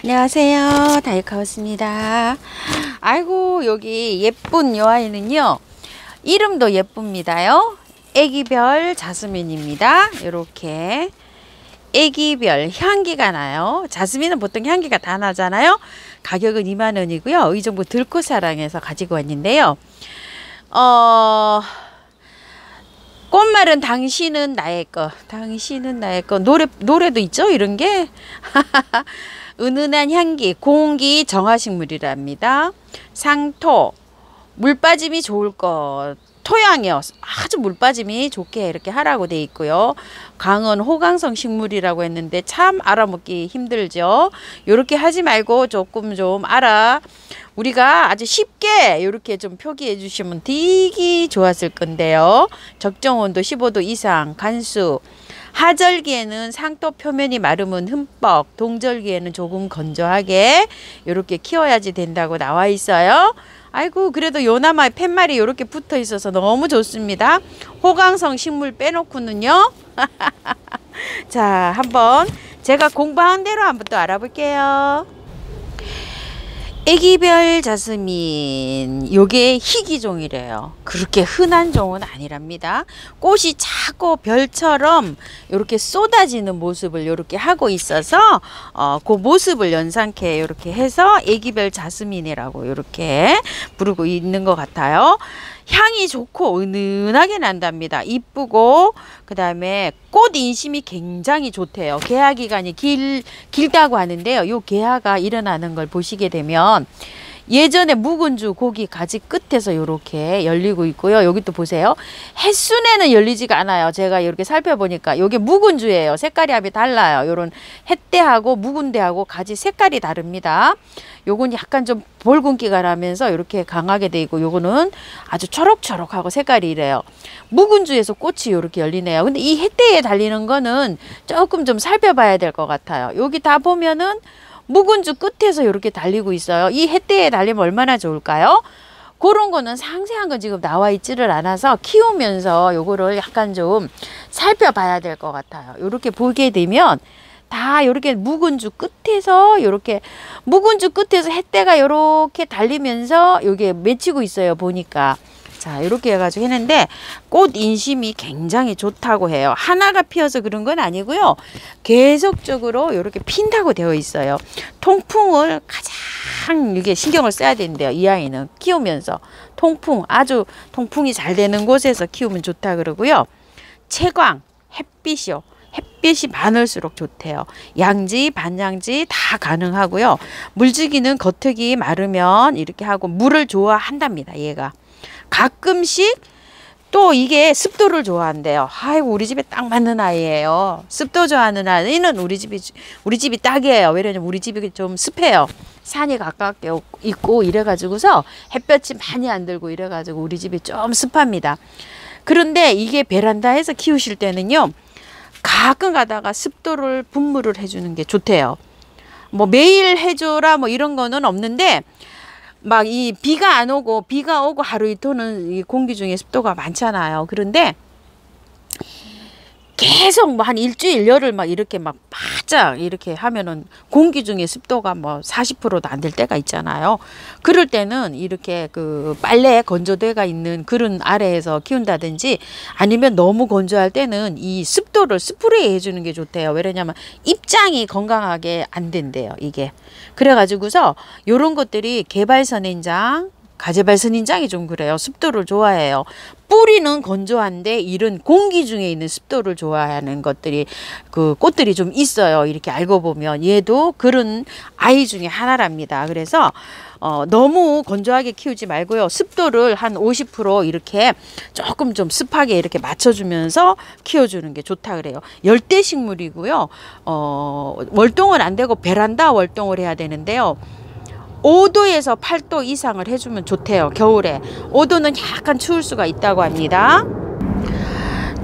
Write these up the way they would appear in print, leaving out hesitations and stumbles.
안녕하세요, 다이카우스입니다. 아이고, 여기 예쁜 요 아이는요, 이름도 예쁩니다요. 애기별 자스민입니다. 이렇게 애기별 향기가 나요. 자스민은 보통 향기가 다 나잖아요. 가격은 2만원이고요 의정부 들꽃사랑에서 가지고 왔는데요. 꽃말은 당신은 나의 거, 당신은 나의 거. 노래도 있죠, 이런 게. 은은한 향기, 공기 정화식물이랍니다. 상토, 물 빠짐이 좋을 것. 토양이요, 아주 물 빠짐이 좋게 이렇게 하라고 돼 있고요. 강은 호강성 식물이라고 했는데 참 알아먹기 힘들죠. 이렇게 하지 말고 조금 좀 우리가 아주 쉽게 이렇게 좀 표기해 주시면 되게 좋았을 건데요. 적정 온도 15도 이상, 간수. 하절기에는 상토 표면이 마르면 흠뻑, 동절기에는 조금 건조하게 이렇게 키워야지 된다고 나와 있어요. 아이고, 그래도 요나마 팻말이 이렇게 붙어 있어서 너무 좋습니다. 호강성 식물 빼놓고는요. 자, 한번 제가 공부한 대로 한번 또 알아볼게요. 애기별 자스민, 요게 희귀종이래요. 그렇게 흔한 종은 아니랍니다. 꽃이 작고 별처럼 이렇게 쏟아지는 모습을 이렇게 하고 있어서 그 모습을 연상케 이렇게 해서 애기별 자스민이라고 이렇게 부르고 있는 것 같아요. 향이 좋고 은은하게 난답니다. 이쁘고 그 다음에 꽃 인심이 굉장히 좋대요. 개화 기간이 길다고 하는데요. 요 개화가 일어나는 걸 보시게 되면 예전에 묵은주 고기 가지 끝에서 이렇게 열리고 있고요. 여기 또 보세요. 햇순에는 열리지가 않아요. 제가 이렇게 살펴보니까 이게 묵은주예요. 색깔이 합이 달라요. 요런 햇대하고 묵은대하고 가지 색깔이 다릅니다. 요건 약간 좀 붉은기가 나면서 이렇게 강하게 돼 있고, 요거는 아주 초록초록하고 색깔이 이래요. 묵은주에서 꽃이 이렇게 열리네요. 근데 이 햇대에 달리는 거는 조금 좀 살펴봐야 될 것 같아요. 여기 다 보면은 묵은주 끝에서 이렇게 달리고 있어요. 이 햇대에 달리면 얼마나 좋을까요? 그런 거는 상세한 건 지금 나와 있지를 않아서 키우면서 요거를 약간 좀 살펴봐야 될 것 같아요. 이렇게 보게 되면 다 이렇게 묵은주 끝에서 햇대가 이렇게 달리면서 요게 맺히고 있어요. 보니까. 자, 이렇게 해가지고 했는데 꽃 인심이 굉장히 좋다고 해요. 하나가 피어서 그런 건 아니고요. 계속적으로 이렇게 핀다고 되어 있어요. 통풍을 가장 이게 신경을 써야 되는데요. 이 아이는 키우면서 아주 통풍이 잘 되는 곳에서 키우면 좋다 그러고요. 채광, 햇빛이 많을수록 좋대요. 양지, 반양지 다 가능하고요. 물주기는 겉흙이 마르면 이렇게 하고 물을 좋아한답니다. 얘가. 가끔씩 또 이게 습도를 좋아한대요. 아이고, 우리 집에 딱 맞는 아이예요. 습도 좋아하는 아이는 우리 집이 딱이에요. 왜냐면 우리 집이 좀 습해요. 산이 가깝게 있고 이래가지고서 햇볕이 많이 안 들고 이래가지고 우리 집이 좀 습합니다. 그런데 이게 베란다에서 키우실 때는요, 가끔 가다가 습도를 분무를 해주는 게 좋대요. 뭐 매일 해줘라 뭐 이런 거는 없는데, 막 이 비가 오고 하루 이틀은 이 공기 중에 습도가 많잖아요. 그런데 계속 뭐 한 일주일 열흘 막 이렇게 막 바짝 이렇게 하면은 공기 중에 습도가 뭐 40%도 안 될 때가 있잖아요. 그럴 때는 이렇게 그 빨래 건조대가 있는 그런 아래에서 키운다든지, 아니면 너무 건조할 때는 이 습도를 스프레이 해주는 게 좋대요. 왜냐면 입장이 건강하게 안 된대요, 이게. 그래가지고서 요런 것들이 개발선인장, 가재발선인장이 좀 그래요. 습도를 좋아해요. 뿌리는 건조한데 이런 공기 중에 있는 습도를 좋아하는 것들이, 그 꽃들이 좀 있어요. 이렇게 알고 보면 얘도 그런 아이 중에 하나랍니다. 그래서 너무 건조하게 키우지 말고요. 습도를 한 50% 이렇게 조금 좀 습하게 이렇게 맞춰주면서 키워주는 게 좋다 그래요. 열대식물이고요. 월동은 안 되고 베란다 월동을 해야 되는데요. 5도에서 8도 이상을 해주면 좋대요. 겨울에 5도는 약간 추울 수가 있다고 합니다.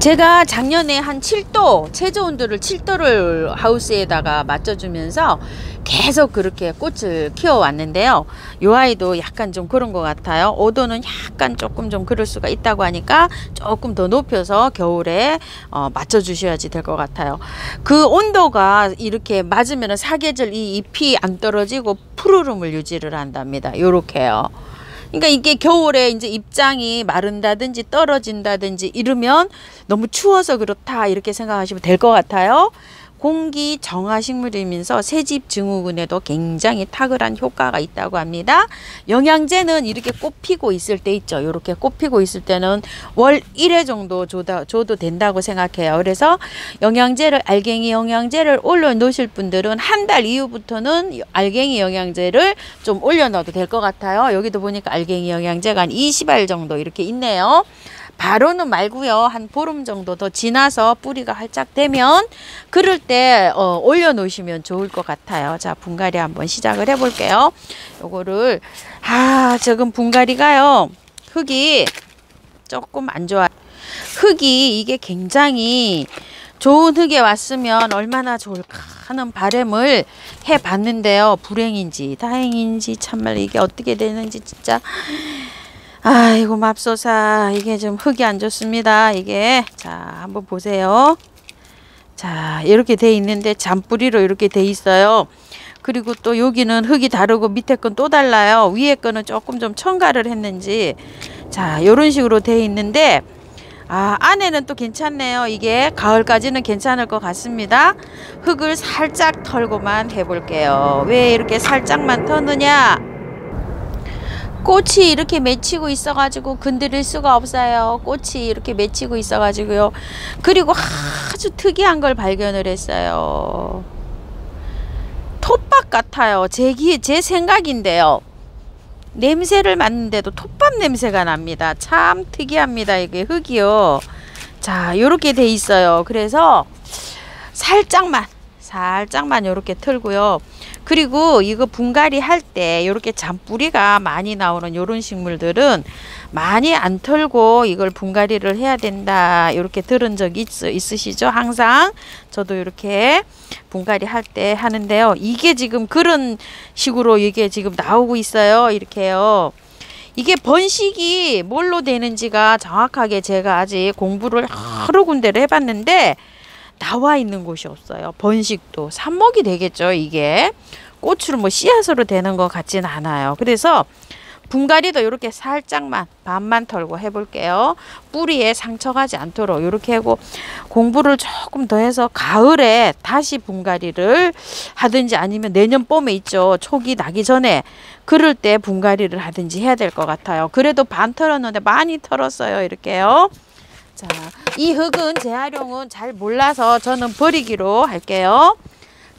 제가 작년에 한 7도 최저 온도를 7도를 하우스에다가 맞춰주면서 계속 그렇게 꽃을 키워왔는데요. 요 아이도 약간 좀 그런 것 같아요. 5도는 약간 조금 좀 그럴 수가 있다고 하니까 조금 더 높여서 겨울에 맞춰주셔야지 될 것 같아요. 그 온도가 이렇게 맞으면 사계절 이 잎이 안 떨어지고 푸르름을 유지를 한답니다. 요렇게요. 그러니까 이게 겨울에 이제 잎장이 마른다든지 떨어진다든지 이러면 너무 추워서 그렇다 이렇게 생각하시면 될 것 같아요. 공기 정화 식물이면서 새집 증후군에도 굉장히 탁월한 효과가 있다고 합니다. 영양제는 이렇게 꽃 피고 있을 때 있죠. 이렇게 꽃 피고 있을 때는 월 1회 정도 줘도 된다고 생각해요. 그래서 영양제를 알갱이 영양제를 올려 놓으실 분들은 한 달 이후부터는 알갱이 영양제를 좀 올려 넣어도 될 것 같아요. 여기도 보니까 알갱이 영양제가 한 20알 정도 이렇게 있네요. 바로는 말고요. 한 보름 정도 더 지나서 뿌리가 활짝 되면 그럴 때 올려 놓으시면 좋을 것 같아요. 자, 분갈이 한번 시작을 해 볼게요. 요거를 지금 분갈이가요. 흙이 조금 안 좋아요. 흙이 이게 굉장히 좋은 흙에 왔으면 얼마나 좋을까 하는 바람을 해 봤는데요. 불행인지 다행인지 참말 이게 어떻게 되는지 진짜 아이고 맙소사. 이게 좀 흙이 안 좋습니다. 이게 자 한번 보세요. 자 이렇게 돼 있는데 잔뿌리로 이렇게 돼 있어요. 그리고 또 여기는 흙이 다르고 밑에 건 또 달라요. 위에 거는 조금 좀 첨가를 했는지 자 이런 식으로 돼 있는데 안에는 또 괜찮네요. 이게 가을까지는 괜찮을 것 같습니다. 흙을 살짝 털고만 해볼게요. 왜 이렇게 살짝만 터느냐? 꽃이 이렇게 맺히고 있어가지고 건드릴 수가 없어요. 꽃이 이렇게 맺히고 있어가지고요. 그리고 아주 특이한 걸 발견을 했어요. 톱밥 같아요. 제 생각인데요. 냄새를 맡는데도 톱밥 냄새가 납니다. 참 특이합니다. 이게 흙이요. 자, 요렇게 돼 있어요. 그래서 살짝만 요렇게 털고요. 그리고 이거 분갈이 할 때 이렇게 잔뿌리가 많이 나오는 요런 식물들은 많이 안 털고 이걸 분갈이를 해야 된다 이렇게 들은 적 있으시죠? 항상 저도 이렇게 분갈이 할 때 하는데요. 이게 지금 그런 식으로 이게 지금 나오고 있어요. 이렇게요. 이게 번식이 뭘로 되는지가 정확하게 제가 아직 공부를 여러 군데를 해봤는데 나와 있는 곳이 없어요. 번식도 삽목이 되겠죠. 이게 꽃으로 뭐 씨앗으로 되는 것 같진 않아요. 그래서 분갈이도 이렇게 살짝만 반만 털고 해볼게요. 뿌리에 상처가지 않도록 이렇게 하고 공부를 조금 더 해서 가을에 다시 분갈이를 하든지 아니면 내년 봄에 있죠. 촉이 나기 전에 그럴 때 분갈이를 하든지 해야 될 것 같아요. 그래도 반 털었는데 많이 털었어요. 이렇게요. 자, 이 흙은 재활용은 잘 몰라서 저는 버리기로 할게요.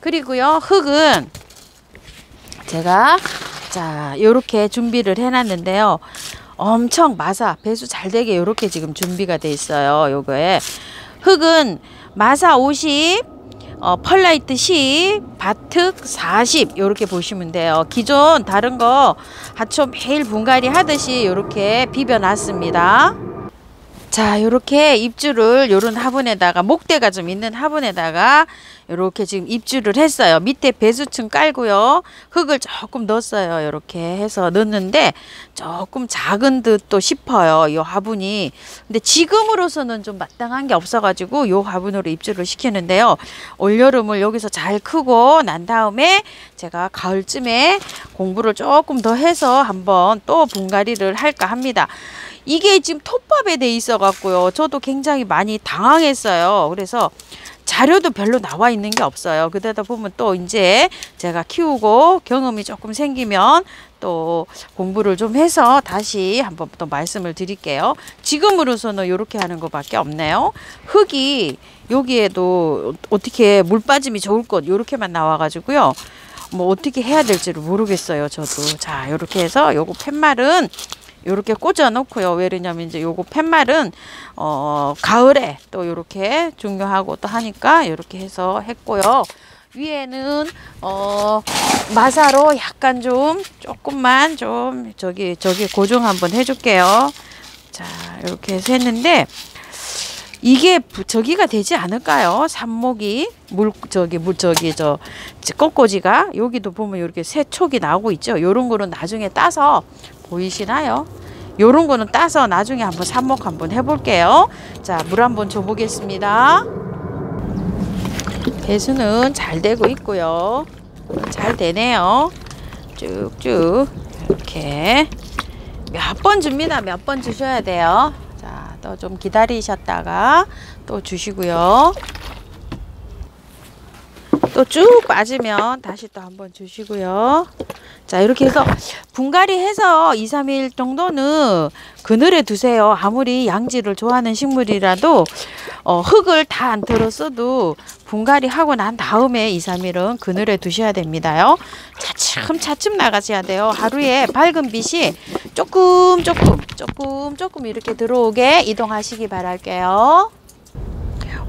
그리고요, 흙은 제가 자, 요렇게 준비를 해놨는데요. 엄청 마사, 배수 잘 되게 요렇게 지금 준비가 돼 있어요. 요거에 흙은 마사 50, 펄라이트 10, 바특 40 요렇게 보시면 돼요. 기존 다른 거 하초 매일 분갈이 하듯이 요렇게 비벼 놨습니다. 자, 요렇게 입주를 요런 화분에다가 목대가 좀 있는 화분에다가 요렇게 지금 입주를 했어요. 밑에 배수층 깔고요. 흙을 조금 넣었어요. 요렇게 해서 넣었는데 조금 작은 듯도 싶어요. 요 화분이. 근데 지금으로서는 좀 마땅한 게 없어가지고 요 화분으로 입주를 시키는데요. 올여름을 여기서 잘 크고 난 다음에 제가 가을쯤에 공부를 조금 더 해서 한번 또 분갈이를 할까 합니다. 이게 지금 톱밥에 돼 있어 갖고요. 저도 굉장히 많이 당황했어요. 그래서 자료도 별로 나와 있는 게 없어요. 그러다 보면 또 이제 제가 키우고 경험이 조금 생기면 또 공부를 좀 해서 다시 한번 또 말씀을 드릴게요. 지금으로서는 이렇게 하는 것밖에 없네요. 흙이 여기에도 어떻게 물 빠짐이 좋을 것 이렇게만 나와 가지고요. 뭐 어떻게 해야 될지를 모르겠어요. 저도. 자, 이렇게 해서 요거 팻말은 요렇게 꽂아 놓고요. 왜냐면 이제 요거 팻말은 가을에 또 요렇게 중요하고 또 하니까 요렇게 해서 했고요. 위에는 마사로 약간 좀 조금만 좀 저기 고정 한번 해줄게요. 자, 이렇게 해서 했는데 이게 저기가 되지 않을까요? 삽목이 저 꺾꽂이가 여기도 보면 이렇게 새 촉이 나오고 있죠. 요런 거는 나중에 따서 보이시나요? 요런 거는 따서 나중에 한번 삽목 한번 해볼게요. 자, 물 한번 줘보겠습니다. 배수는 잘 되고 있고요. 잘 되네요. 쭉쭉 이렇게 몇 번 줍니다. 몇 번 주셔야 돼요. 자, 또 좀 기다리셨다가 또 주시고요. 또 쭉 빠지면 다시 또 한번 주시고요. 자, 이렇게 해서 분갈이 해서 2, 3일 정도는 그늘에 두세요. 아무리 양지를 좋아하는 식물이라도 흙을 다 안 털었어도 분갈이 하고 난 다음에 2, 3일은 그늘에 두셔야 됩니다요. 차츰 나가셔야 돼요. 하루에 밝은 빛이 조금 이렇게 들어오게 이동하시기 바랄게요.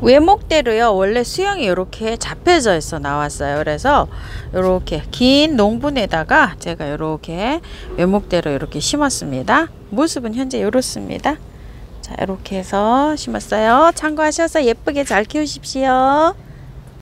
외목대로요. 원래 수영이 이렇게 잡혀져 있어 나왔어요. 그래서 이렇게 긴 농분에다가 제가 이렇게 외목대로 이렇게 심었습니다. 모습은 현재 이렇습니다. 자, 이렇게 해서 심었어요. 참고하셔서 예쁘게 잘 키우십시오.